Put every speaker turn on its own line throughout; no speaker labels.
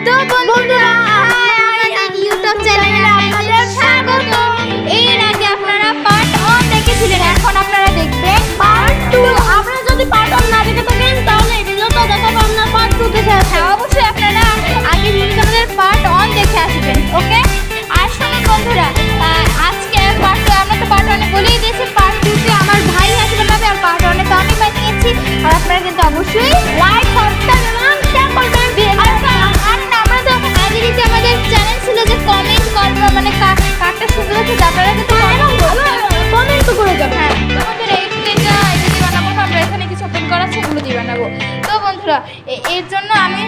তো বন্ধুরা ইউটিউব চ্যানেলে আপনাদের স্বাগত। এর আগে আপনারা পার্ট 1 দেখেছিলেন, এখন আপনারা দেখবেন পার্ট 2। আপনারা যদি পার্ট 1 না দেখে থাকেন তাহলে এই ভিডিওটা দেখাবো আপনারা পার্ট 2 দেখে আসবেন। অবশ্যই আপনারা আগে ভিডিওটার পার্ট 1 দেখে আসবেন, ওকে? আর শুনুন বন্ধুরা, আজকে পার্ট 2 আমরা তো পার্ট 1 বলেই দিয়েছি, পার্ট 2 তে আমার ভাই আসবে না, আর পার্ট 1 তো আমি বানিয়েছি। আর আপনারা কিন্তু অবশ্যই লাইক, সাবস্ক্রাইব এবং শেয়ার করবেন। আমাদের চ্যানেল ছিল যে কমেন্ট করবো, মানে কারটা সুন্দর আছে আপনারা কিন্তু কমেন্ট তো করে যাবেন। হ্যাঁ, তোমাদের এইটা দিয়ে বানাবো, আমরা এখানে কিছু ওপেন করা আছে এগুলো দিয়ে বানাবো। তো বন্ধুরা এর জন্য আমি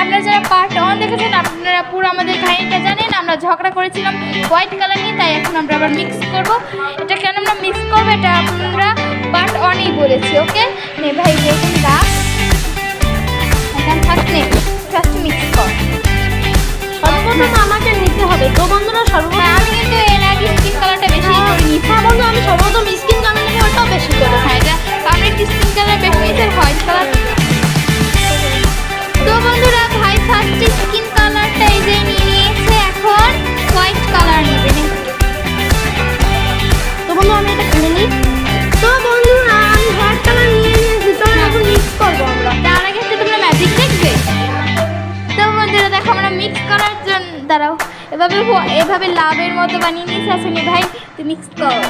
আপনারা যারা পার্ট 1 দেখেছেন আপনারা পুরো আমাদের কাহিনীটা জানেন। আমরা ঝগড়া করেছিলাম হোয়াইট কালার নিয়ে, তাই এখন আমরা আবার মিক্স করবো। এটা কেন আমরা মিক্স করবো এটা আমরা পার্ট 1-ই বলেছি, ওকে? নে ভাই দেখুন রাখ, এখন ফার্স্ট নে, ফার্স্ট মিক্স কর। সর্বপ্রথম আমাকে নিতে হবে। তো বন্ধুরা সর্বপ্রথম আমি কিন্তু এর আগে স্কিন কালারটা বেশি করে নিয়েছি। হ্যাঁ বন্ধু, আমি সর্বপ্রথম স্কিন কালার নেবো, ওটাও বেশি করে। হ্যাঁ, এটা আমি একটু স্কিন কালার বেশি নিয়েছি, হোয়াইট কালার। তো বন্ধুরা ভাই ফার্স্ট স্কিন কালারটা এই যে নিয়ে নিয়েছে, এখন হোয়াইট কালার নেবে। তো বন্ধু আমি এটা কিনে নিই। তো বন্ধুরা আমি হোয়াইট কালার নিয়ে নিয়েছি, তো এখন মিক্স করবো আমরা। তার আগে তোমরা ম্যাজিক দেখবে। তো বন্ধুরা দেখো আমরা মিক্স করার জন্য দাঁড়াও, এভাবে লাভের মতো বানিয়ে নিয়েছি। আসলে ভাই তুই মিক্স কর।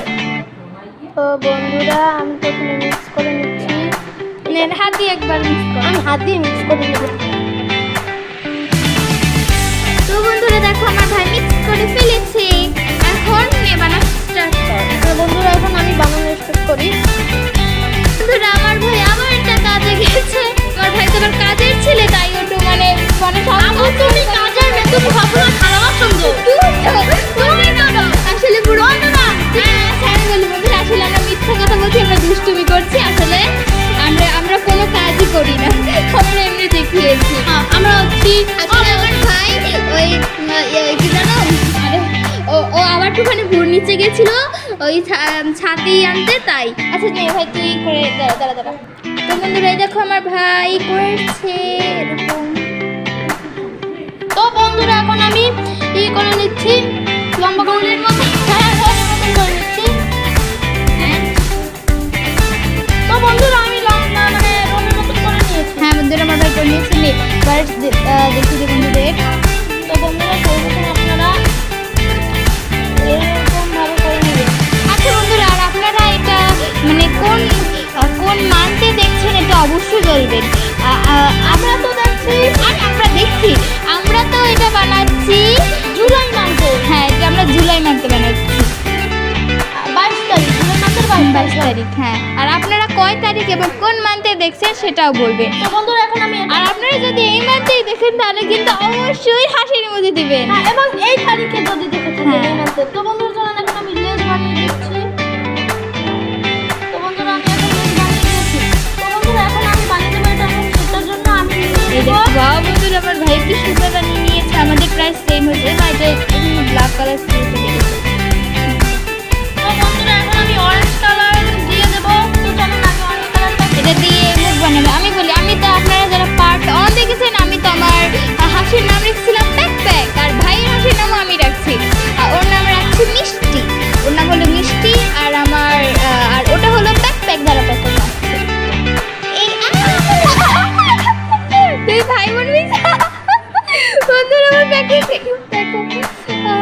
তো বন্ধুরা আমি প্রথমে মিক্স করে নিচ্ছি। হাত দিয়ে একবার মিক্স কর। আমি হাত দিয়ে মিক্স করে নেব। তো বন্ধুরা দেখো আমার ভাই মিক্স করে ফেলেছে, এখন বানানো স্টার্ট কর। তো বন্ধুরা এখন আমি বানানো স্টার্ট করি। বন্ধুরা আমার ভাই আবার একটা কাজে গেছে। আমার ভাই তো আবার কাজের ছেলে, তাই ওটা মানে তুমি কাজের মেয়ে, তুমি সবসময় খারাপ সঙ্গে তুমি না আসলে পুরো না। স্যার বলি বন্ধুরা আসলে আমরা মিথ্যা কথা বলছি, আমরা দুষ্টুমি করছি। আসলে আমরা কোনো কাজই করি না, আমরা এমনি দেখিয়েছি। আমরা হচ্ছি আসলে আমার ভাই ওই কি জানো, ও আবার একটুখানি ভোর নিচে গেছিল ওই ছাতি আনতে, তাই। আচ্ছা নে ভাই তুই করে দাঁড়া। তো বন্ধুরা এই দেখো আমার ভাই করেছে এরকম। তো বন্ধুরা এখন আমি করে নিচ্ছি লম্বা গোলের মতো করে নিচ্ছি। তো বন্ধুরা আমি লম্বা মানে রোলের মতো করে নিয়েছি। হ্যাঁ বন্ধুরা আমার ভাই করে নিয়েছি। এবার দেখি যে বন্ধুদের। তো বন্ধুরা সর্বপ্রথম আপনারা এরকমভাবে করে নেবেন। আচ্ছা বন্ধুরা আর আপনারা এটা মানে কোন মান্থে দেখছেন এটা অবশ্যই বলবেন। আমরা তো দেখছি আমরা তো এটা বানাচ্ছি জুলাই মান্থে। হ্যাঁ এটা আমরা জুলাই মান্থে বানাচ্ছি 22 তারিখ, জুলাই মাসের 22 তারিখ। হ্যাঁ আর আপনারা কয় তারিখ এবং কোন মান্থে দেখছেন সেটাও বলবেন। তো বন্ধুরা এখন আমি আর আপনারা যদি এই মান্থেই দেখেন তাহলে কিন্তু অবশ্যই হাসির ইমোজি দিবেন। হ্যাঁ এবং এই তারিখে যদি দেখে থাকেন এই মান্থে। তো বন্ধুরা চলুন এখন আমি লেস বানিয়ে দিচ্ছি। তো বন্ধুরা আমি এখন লেস বানিয়ে দিয়েছি। তো বন্ধুরা এখন আমি বানিয়ে দেবো এটা, এবং সেটার জন্য আমি এই দেখো বাহ বন্ধুরা আমার ভাই কি সুন্দর বানিয়ে নিয়েছে। আমাদের প্রায় সেম হয়েছে। হ্যাঁ এটা ব্ল্যাক কালার দিয়ে দিয়েছে। তো বন্ধুরা এখন আমি অরেঞ্জ কালার দিয়ে দেবো। তো চলুন আমি অরেঞ্জ কালারটা এটা দিয়ে মুখ বানাবো। আমি বলি আমি তো আপনারা যারা পার্ট 1 দেখেছেন আমি তো আমার হাসির নাম রেখেছিলাম প্যাক, আর ভাইয়ের হাসির নামও আমি রাখছি। ওর নাম রাখছি মিষ্টি, ওর নাম হলো মিষ্টি, আর আমার আর ওটা হলো প্যাক দ্বারা প্যাক করলাম। এই তুই ভাই বোন বন্ধুরা আমার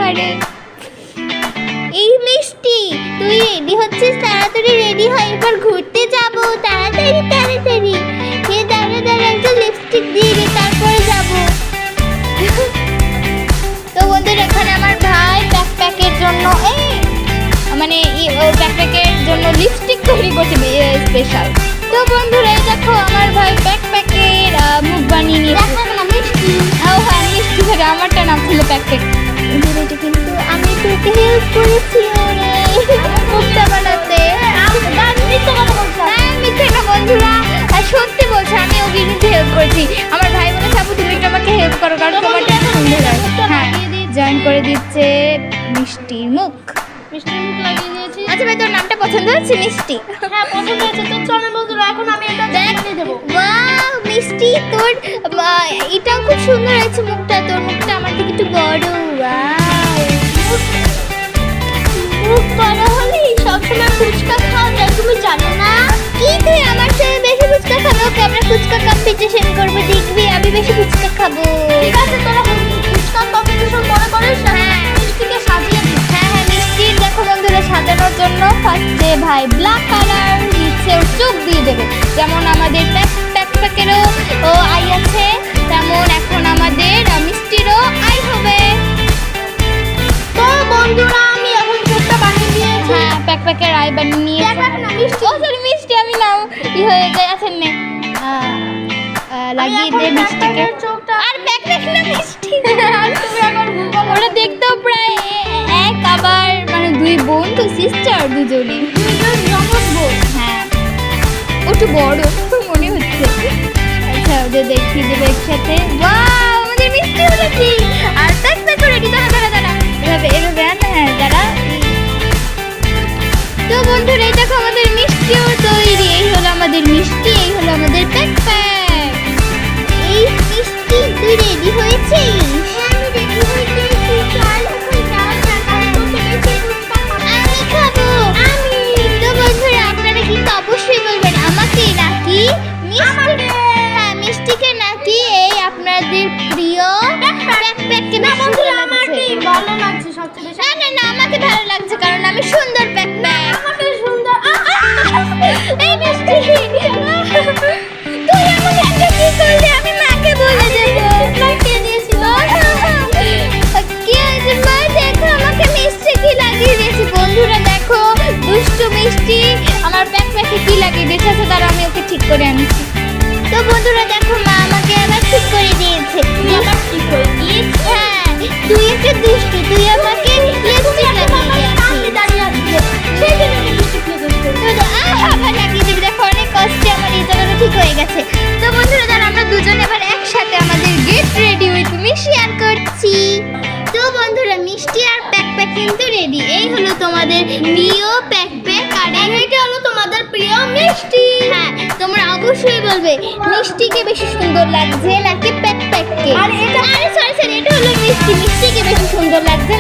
আরে এই মিষ্টি তুই রেডি হচ্ছিস? তাড়াতাড়ি রেডি হয়, এবার ঘুরতে যাবো। তাড়াতাড়ি হে দাঁড়া একটু লিপস্টিক দিয়ে রে, তারপরে যাবো। তো বন্ধুরা এখানে আমার ভাই ব্যাকপ্যাকের জন্য মানে ব্যাকপ্যাকের জন্য লিপস্টিক তৈরি করছে স্পেশাল। তো বন্ধুরা এই দেখো আমার ভাই ব্যাকপ্যাকের মুখ বানিয়ে নিয়েছে। মিষ্টি হ্যাঁ মিষ্টি ধরে আমারটা নাম ছিল ব্যাকপ্যাক। কিন্তু আমি তোকে হেল্প করেছি ওরে মুখটা বানাতে। মিথ্যে না বন্ধুরা, সত্যি বলছি আমি ওকে কিন্তু হেল্প করেছি। আমার ভাই বলেছে আপু তুমি একটু আমাকে হেল্প করো, কারণ তোমারটা সুন্দর হয়। হ্যাঁ জয়েন করে দিচ্ছে মিষ্টির মুখ লাগিয়ে দিয়েছি। আচ্ছা ভাই তোর নামটা পছন্দ হচ্ছে মিষ্টি? হ্যাঁ পছন্দ হয়েছে। তো চলো বন্ধুরা এখন আমি এটা দেখিয়ে দেবো। ওয়াও মিষ্টি মিষ্টি তোর এটাও খুব সুন্দর আছে মুখটা, তোর মুখটা আমার থেকে একটু বড়। মুখ বড় হলে সবসময় ফুচকা খাওয়া যায়, তুমি জানো না? কি তুই আমার সাথে বেশি ফুচকা খাবো? ওকে আমরা ফুচকা কম্পিটিশন করবো, দেখবি আমি বেশি ফুচকা খাবো। ঠিক আছে, তোরা ফুচকা কম্পিটিশন মনে করিস। হ্যাঁ, মিষ্টিকে সাজিয়ে দিস। হ্যাঁ হ্যাঁ, মিষ্টির দেখো বন্ধুরা সাজানোর জন্য ফার্স্টে ভাই ব্ল্যাক কালার নিচে চোখ দিয়ে দেবে। যেমন আমাদের প্যাকেরও আই আছে, তেমন এখন আমাদের মিষ্টিরও আই হবে। তো বন্ধুরা আমি এখন চোখটা বানিয়ে দিয়েছি। হ্যাঁ, প্যাকের আই বানিয়ে নিয়েছি। মিষ্টি, ও সরি মিষ্টি আমি নাও ই হয়ে যায়। আচ্ছা নে লাগিয়ে দে মিষ্টিকে চোখটা। আর প্যাক না মিষ্টি, তুমি এখন ওরা দেখতেও প্রায় এক, আবার মানে দুই বোন তো, সিস্টার দুজনই, দুইজন জমজ বোন। হ্যাঁ, একটু বড় মনে হচ্ছে। আচ্ছা ওদের দেখিয়ে দেবো একসাথে। ওয়াও, আমাদের মিষ্টি হলো কি। আর প্যাক রেডি। দাঁড়া এভাবে হ্যাঁ দাঁড়া। তো বন্ধুরা এই দেখো আমাদের মিষ্টিও তৈরি। এই হলো আমাদের মিষ্টি, এই হলো আমাদের প্যাক। এই মিষ্টি তুই রেডি হয়েছিস? আমি রেডি হয়েছি। আমি খাবো। তো বন্ধুরা আপনারা কিন্তু অবশ্যই বলবেন আমাকে নাকি মিষ্টি। হ্যাঁ, মিষ্টিকে নাকি এই আপনাদের প্রিয় প্যাককে না বন্ধুরা আমাকে ভালো লাগছে সবচেয়ে বেশি। না আমাকে ভালো লাগছে কারণ আমি সুন্দর প্যাক। আমাকে সুন্দর। এই মিষ্টি তুই আমাকে একটা কি করলি? আমি মাকে বলে দেব। মাকে দিয়েছিল কি হয়েছে মা? দেখো আমাকে মিষ্টি কি লাগিয়ে দিয়েছে। বন্ধুরা দেখো দুষ্টু মিষ্টি আমার প্যাকে কি লাগিয়ে দিয়েছে। তারা আমি ওকে ঠিক করে আনছি। তো বন্ধুরা দেখো মা আমাকে আবার ঠিক করে দিয়েছে। আবার ঠিক করে দিয়েছে? হ্যাঁ, তুই একটা দুষ্টু, তুই আমাকে লিপস্টিক লাগিয়ে দিবি। দেখো অনেক কষ্টে আমার এই জায়গাটা ঠিক হয়ে গেছে। তো বন্ধুরা যারা আমরা দুজন এবার একসাথে আমাদের get ready with me share করছি। তো বন্ধুরা মিষ্টি আর প্যাক কিন্তু রেডি। এই হলো তোমাদের প্রিয় প্যাক আর এটা হলো তোমাদের প্রিয় মিষ্টি। হ্যাঁ, তোমরা অবশ্যই বলবে মিষ্টিকে বেশি সুন্দর লাগছে নাকি প্যাককে। আর এটা সরি এটা হলো মিষ্টিকে বেশি সুন্দর লাগছে